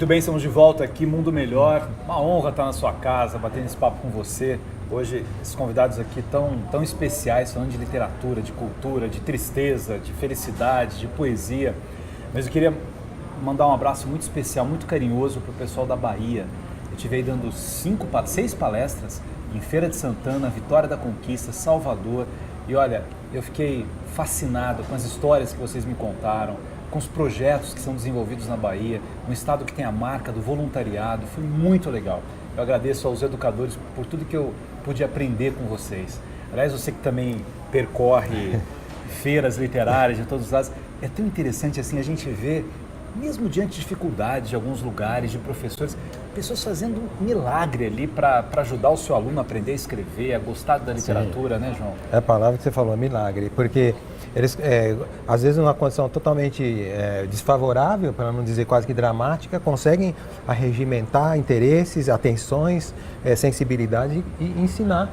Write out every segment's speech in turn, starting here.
Muito bem, estamos de volta aqui, Mundo Melhor. Uma honra estar na sua casa, batendo esse papo com você. Hoje, esses convidados aqui tão especiais, falando de literatura, de cultura, de tristeza, de felicidade, de poesia. Mas eu queria mandar um abraço muito especial, muito carinhoso para o pessoal da Bahia. Eu estive aí dando 6 palestras em Feira de Santana, Vitória da Conquista, Salvador. E olha, eu fiquei fascinado com as histórias que vocês me contaram, com os projetos que são desenvolvidos na Bahia, um estado que tem a marca do voluntariado. Foi muito legal. Eu agradeço aos educadores por tudo que eu pude aprender com vocês. Aliás, você que também percorre feiras literárias de todos os lados, é tão interessante assim a gente ver, mesmo diante de dificuldades de alguns lugares, de professores, pessoas fazendo um milagre ali para ajudar o seu aluno a aprender a escrever, a gostar da literatura, né, João? É a palavra que você falou, milagre, porque eles, às vezes, numa condição totalmente desfavorável, para não dizer quase que dramática, conseguem arregimentar interesses, atenções, sensibilidade e ensinar,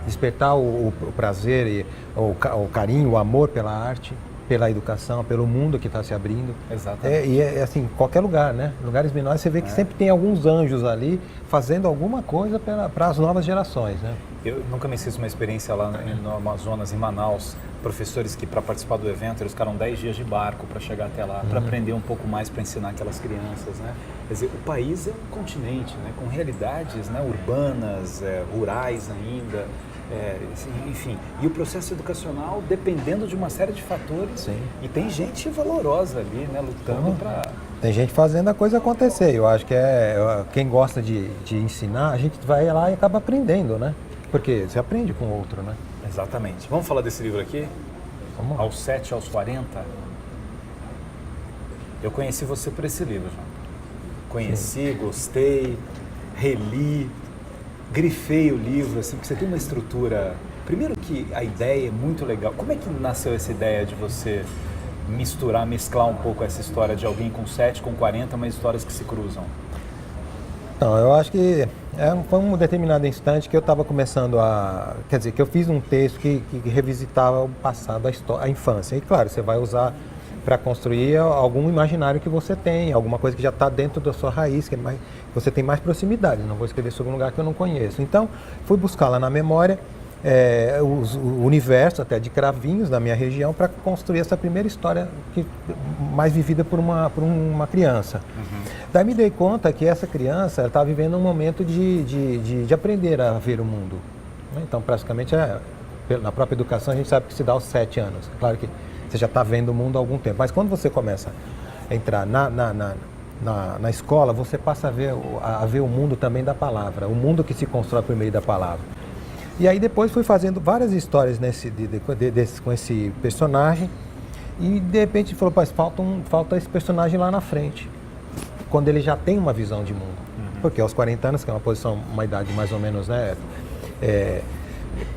despertar o prazer, o carinho, o amor pela arte, pela educação, pelo mundo que está se abrindo. Exatamente. E é assim, qualquer lugar, né? Lugares menores você vê que sempre tem alguns anjos ali fazendo alguma coisa para as novas gerações, né? Eu nunca me esqueço uma experiência lá no Amazonas, em Manaus, professores que para participar do evento eles ficaram 10 dias de barco para chegar até lá, para aprender um pouco mais, para ensinar aquelas crianças, né? Quer dizer, o país é um continente, né? Com realidades, né? Urbanas, rurais ainda. Enfim, e o processo educacional dependendo de uma série de fatores. Sim. E tem gente valorosa ali, né, lutando para... Tem gente fazendo a coisa acontecer. Eu acho que quem gosta de ensinar, a gente vai lá e acaba aprendendo, né? Porque você aprende com o outro, né? Exatamente. Vamos falar desse livro aqui? Vamos. Aos 7, aos 40. Eu conheci você por esse livro, João. Conheci, gostei, reli, grifei o livro, assim, porque você tem uma estrutura... Primeiro que a ideia é muito legal. Como é que nasceu essa ideia de você mesclar um pouco essa história de alguém com 7, com 40, mas histórias que se cruzam? Então, eu acho que foi um determinado instante que eu estava começando quer dizer, que eu fiz um texto que revisitava o passado, a infância. E claro, você vai usar para construir algum imaginário que você tem, alguma coisa que já está dentro da sua raiz, que você tem mais proximidade. Não vou escrever sobre um lugar que eu não conheço. Então, fui buscar lá na memória o universo até de cravinhos da minha região para construir essa primeira história mais vivida por uma criança. Uhum. Daí me dei conta que essa criança estava vivendo um momento de aprender a ver o mundo. Então, praticamente, na própria educação, a gente sabe que se dá aos 7 anos. Claro que você já está vendo o mundo há algum tempo, mas quando você começa a entrar na escola, você passa a ver o mundo também da palavra, o mundo que se constrói por meio da palavra. E aí depois fui fazendo várias histórias com esse personagem e de repente falou, mas falta esse personagem lá na frente, quando ele já tem uma visão de mundo. Uhum. Porque aos 40 anos, que é uma idade mais ou menos, né,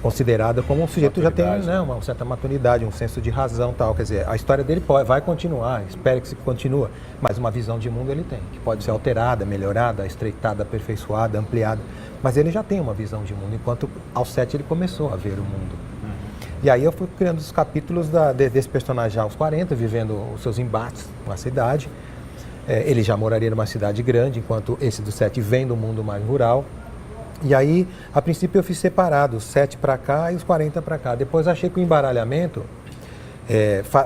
considerada como um sujeito já tem, né, uma certa maturidade, um senso de razão, tal. Quer dizer, a história dele vai continuar, espero que se continue, mas uma visão de mundo ele tem, que pode ser alterada, melhorada, estreitada, aperfeiçoada, ampliada, mas ele já tem uma visão de mundo, enquanto aos 7 ele começou a ver o mundo. Uhum. E aí eu fui criando os capítulos desse personagem já aos 40, vivendo os seus embates com a cidade. Ele já moraria numa cidade grande, enquanto esse do 7 vem do mundo mais rural. E aí, a princípio, eu fiz separado, os 7 para cá e os 40 para cá. Depois achei que o embaralhamento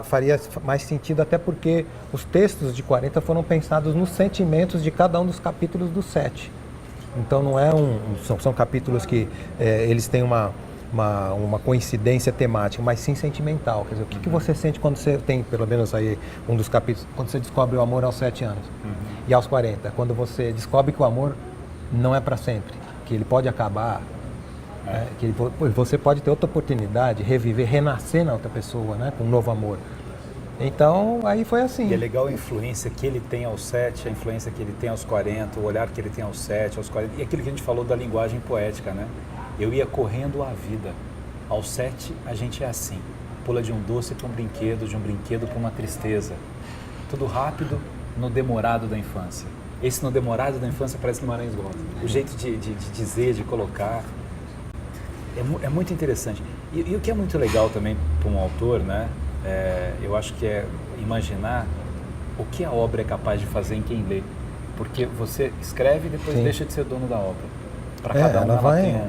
faria mais sentido, até porque os textos de 40 foram pensados nos sentimentos de cada um dos capítulos do 7. Então, não são capítulos que eles têm uma coincidência temática, mas sim sentimental. Quer dizer, o que você sente quando você tem, pelo menos aí, um dos capítulos, quando você descobre o amor aos 7 anos? Uhum. E aos 40, quando você descobre que o amor não é para sempre, que ele pode acabar, que você pode ter outra oportunidade, reviver, renascer na outra pessoa, né, com um novo amor. Então, aí foi assim. E é legal a influência que ele tem aos 7, a influência que ele tem aos 40, o olhar que ele tem aos 7, aos 40, e aquilo que a gente falou da linguagem poética, né? Eu ia correndo a vida. Aos 7, a gente é assim. Pula de um doce para um brinquedo, de um brinquedo para uma tristeza. Tudo rápido no demorado da infância. Esse no demorado da infância parece que Guimarães gosta. O jeito de dizer, de colocar, é muito interessante. E o que é muito legal também para um autor, né? Eu acho que é imaginar o que a obra é capaz de fazer em quem lê. Porque você escreve e depois Sim. deixa de ser dono da obra. Para cada um ela ela vai... tem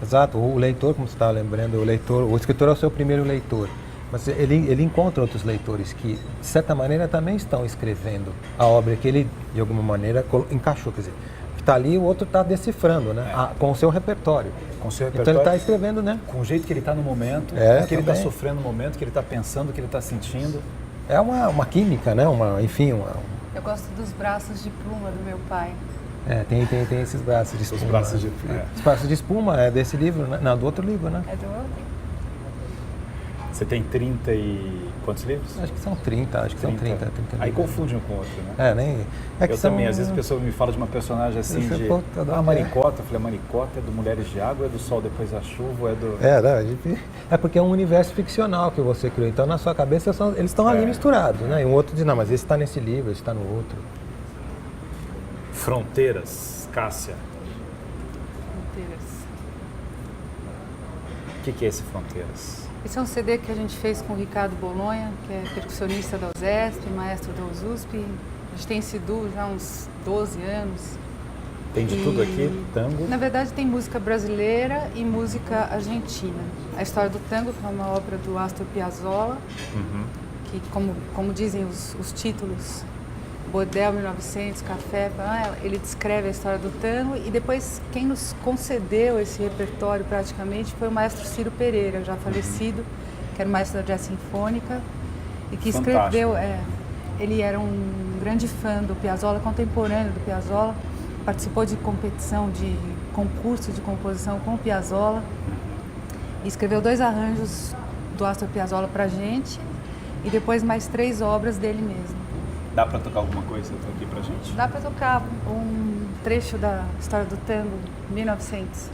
Exato, o leitor, como você estava lembrando, o escritor é o seu primeiro leitor. Mas ele encontra outros leitores que, de certa maneira, também estão escrevendo a obra que ele, de alguma maneira, encaixou. Quer dizer, que está ali, o outro está decifrando, né? Com o seu repertório. Com o seu Então repertório. ele está escrevendo, né? Com o jeito que ele está no momento, com o que ele está sofrendo no momento, o que ele está pensando, o que ele está sentindo. É uma química, né? Eu gosto dos braços de pluma do meu pai. Tem esses braços de espuma. Os braços de Os braços de espuma é desse livro, né? Não, do outro livro, né? É do outro? Você tem 30 e... quantos livros? Acho que são 30, são 30. Aí confunde um com o outro, né? Que eu também, às vezes a pessoa me fala de uma personagem assim a Maricota, eu falei, a Maricota é do Mulheres de Água, é do Sol Depois da Chuva, é do... É porque é um universo ficcional que você criou, então na sua cabeça eles estão ali misturados, né? E um outro diz, não, mas esse está nesse livro, esse está no outro. Fronteiras, Cássia. Fronteiras. O que é esse Fronteiras? Esse é um CD que a gente fez com o Ricardo Bolonha, que é percussionista da USESP, maestro da USUSP. A gente tem esse duo já há uns 12 anos. Tem de tudo aqui? Tango? Na verdade tem música brasileira e música argentina. A história do tango, que é uma obra do Astor Piazzolla, que como dizem os títulos, Bordel 1900, Café, ele descreve a história do tango e depois quem nos concedeu esse repertório praticamente foi o maestro Ciro Pereira, já falecido, que era o maestro da jazz sinfônica e que escreveu, ele era um grande fã do Piazzolla, contemporâneo do Piazzolla, participou de competição, de concurso de composição com o Piazzolla e escreveu 2 arranjos do Astor Piazzolla pra gente e depois mais 3 obras dele mesmo. Dá para tocar alguma coisa aqui pra gente? Dá para tocar um trecho da história do tango, 1900.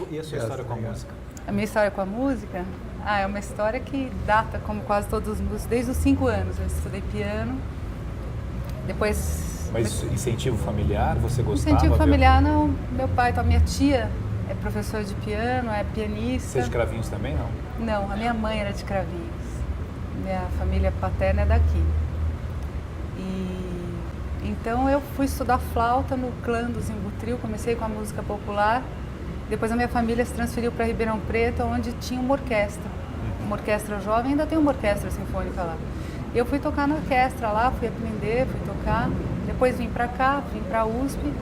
E a sua história com a música? A minha história com a música? É uma história que data, como quase todos os músicos, desde os 5 anos. Eu estudei piano, depois... Mas incentivo familiar, você gostava? Incentivo familiar, não. Meu pai, então, a minha tia é professora de piano, é pianista. Você é de Cravinhos também, não? Não, a minha mãe era de Cravinhos. Minha família paterna é daqui. Então eu fui estudar flauta no clã do Zimbutril, comecei com a música popular. Depois a minha família se transferiu para Ribeirão Preto, onde tinha uma orquestra jovem, ainda tem uma orquestra sinfônica lá. Eu fui tocar na orquestra lá, fui aprender, fui tocar. Depois vim para cá, vim para a USP,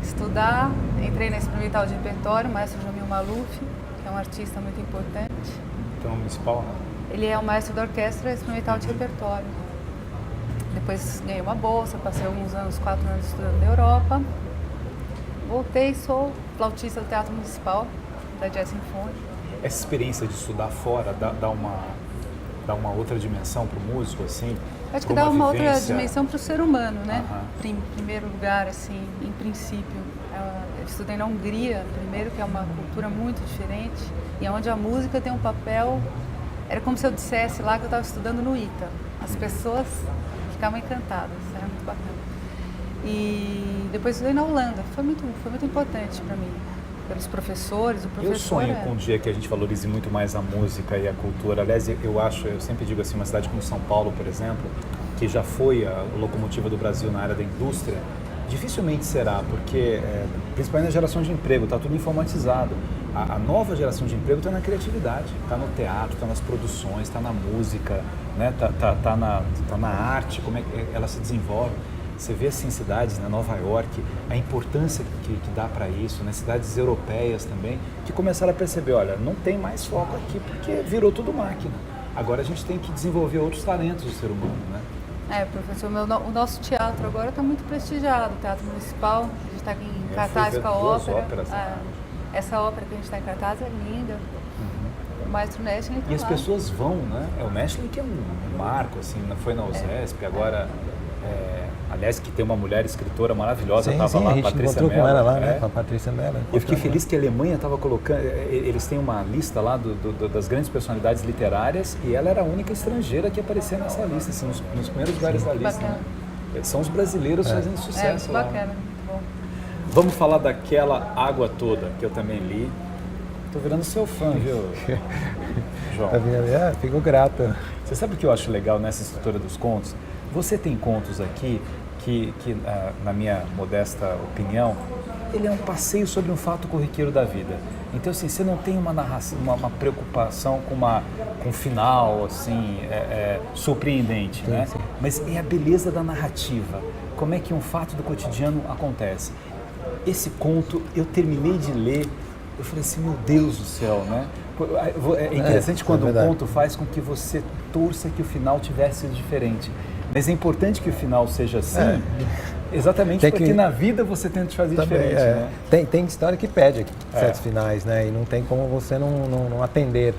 estudar. Entrei na Experimental de Repertório, o maestro Jamil Maluf, que é um artista muito importante. Então, municipal, né? Ele é o maestro da Orquestra Experimental de Repertório. Depois ganhei uma bolsa, passei alguns anos, 4 anos estudando na Europa. Voltei, sou flautista do Teatro Municipal, da Jazz Sinfônica. Essa experiência de estudar fora dá uma outra dimensão para o músico, assim? Acho que dá uma outra dimensão para o ser humano, né? Uhum. Em primeiro lugar, assim, em princípio. Eu estudei na Hungria, primeiro, que é uma cultura muito diferente, e onde a música tem um papel... Era como se eu dissesse lá que eu estava estudando no ITA. As pessoas ficavam encantadas, era muito bacana. E depois estudei na Holanda, foi muito importante para mim, pelos professores, o professor... Eu sonho com um dia que a gente valorize muito mais a música e a cultura. Aliás, eu sempre digo assim, uma cidade como São Paulo, por exemplo, que já foi a locomotiva do Brasil na área da indústria, dificilmente será, porque, principalmente na geração de emprego, está tudo informatizado. A nova geração de emprego está na criatividade, está no teatro, está nas produções, está na música, né? tá na arte, como é que ela se desenvolve. Você vê assim cidades, né, Nova York, a importância que dá para isso, né, cidades europeias também, que começaram a perceber, olha, não tem mais foco aqui porque virou tudo máquina. Agora a gente tem que desenvolver outros talentos do ser humano, né? Professor, o nosso teatro agora está muito prestigiado, o Teatro Municipal, a gente está aqui em cartaz com a ópera. Essa ópera que a gente está em cartaz é linda. O Maestro Nestlé tá E as lá. pessoas vão, né? O Nestlé que é um marco, assim, foi na USESP, agora, aliás, que tem uma mulher escritora maravilhosa, estava lá, a gente Patrícia encontrou Mello. com ela lá, né? Com a Patrícia Mello. Eu fiquei feliz que a Alemanha estava colocando, eles têm uma lista lá das grandes personalidades literárias e ela era a única estrangeira que aparecia nessa lista, assim, nos primeiros lugares da lista. Bacana. Né? São os brasileiros fazendo sucesso lá. Bacana, muito bom. Vamos falar daquela Água Toda, que eu também li. Tô virando seu fã, viu, João? Fico grato. Você sabe o que eu acho legal nessa estrutura dos contos? Você tem contos aqui que na minha modesta opinião, ele é um passeio sobre um fato corriqueiro da vida. Então, assim, você não tem uma narração, uma preocupação com um final, assim, surpreendente, Sim, né? sim. Mas é a beleza da narrativa. Como é que um fato do cotidiano acontece? Esse conto, eu terminei de ler, eu falei assim, meu Deus do céu, né? É interessante quando um conto faz com que você torça que o final tivesse sido diferente. Mas é importante que o final seja assim, exatamente porque na vida você tenta fazer também, diferente. Né? Tem história que pede certos finais, né? E não tem como você não atender.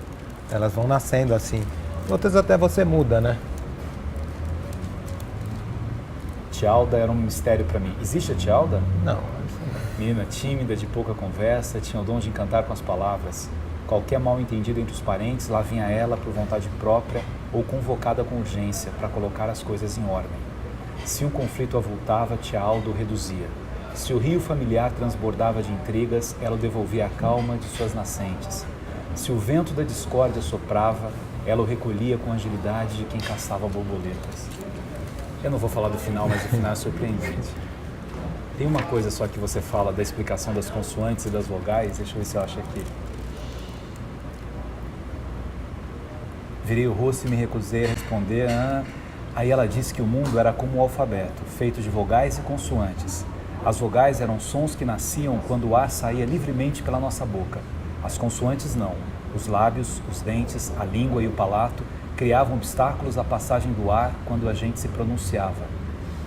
Elas vão nascendo assim. Outras até você muda, né? Tialda era um mistério para mim. Existe a Tialda? Não. Menina tímida, de pouca conversa, tinha o dom de encantar com as palavras. Qualquer mal entendido entre os parentes, lá vinha ela por vontade própria ou convocada com urgência para colocar as coisas em ordem. Se um conflito avultava, Tialda o reduzia. Se o rio familiar transbordava de intrigas, ela o devolvia à calma de suas nascentes. Se o vento da discórdia soprava, ela o recolhia com a agilidade de quem caçava borboletas. Eu não vou falar do final, mas o final é surpreendente. Tem uma coisa só que você fala da explicação das consoantes e das vogais, deixa eu ver se eu acho aqui. Virei o rosto e me recusei a responder. Aí ela disse que o mundo era como o alfabeto, feito de vogais e consoantes. As vogais eram sons que nasciam quando o ar saía livremente pela nossa boca. As consoantes não. Os lábios, os dentes, a língua e o palato criavam obstáculos à passagem do ar quando a gente se pronunciava.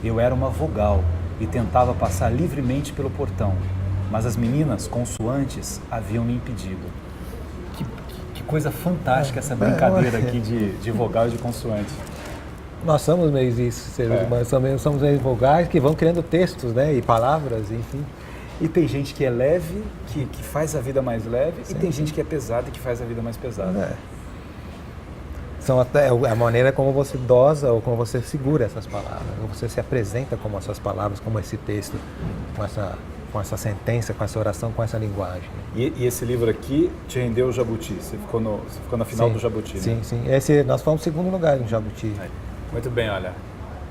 Eu era uma vogal e tentava passar livremente pelo portão, mas as meninas consoantes haviam me impedido. Que coisa fantástica essa brincadeira aqui de vogal e de consoante. Nós somos meio isso, seres humanos, somos meio vogais que vão criando textos, né? E palavras, enfim. E tem gente que é leve, que faz a vida mais leve, e tem gente que é pesada e que faz a vida mais pesada. São até a maneira como você dosa ou como você segura essas palavras, ou você se apresenta como essas palavras, como esse texto, com essa sentença, com essa oração, com essa linguagem. E esse livro aqui te rendeu o Jabuti, você ficou na final do Jabuti, sim, né? Sim, nós fomos em segundo lugar no Jabuti. Muito bem, olha,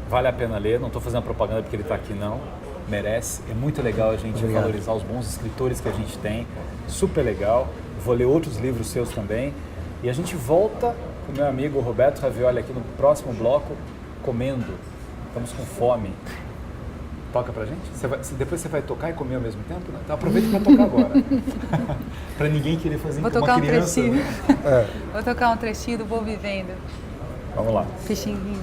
vale a pena ler, não estou fazendo propaganda porque ele está aqui não, merece, é muito legal a gente valorizar os bons escritores que a gente tem, super legal, vou ler outros livros seus também, e a gente volta com o meu amigo Roberto Ravioli aqui no próximo bloco, comendo, estamos com fome. Toca pra gente? Depois você vai tocar e comer ao mesmo tempo? Né? Então aproveita para tocar agora. Para ninguém querer fazer Vou uma tocar criança. um trechinho. Né? Vou tocar um trechinho do Vou Vivendo. Vamos lá. Pixinguinho.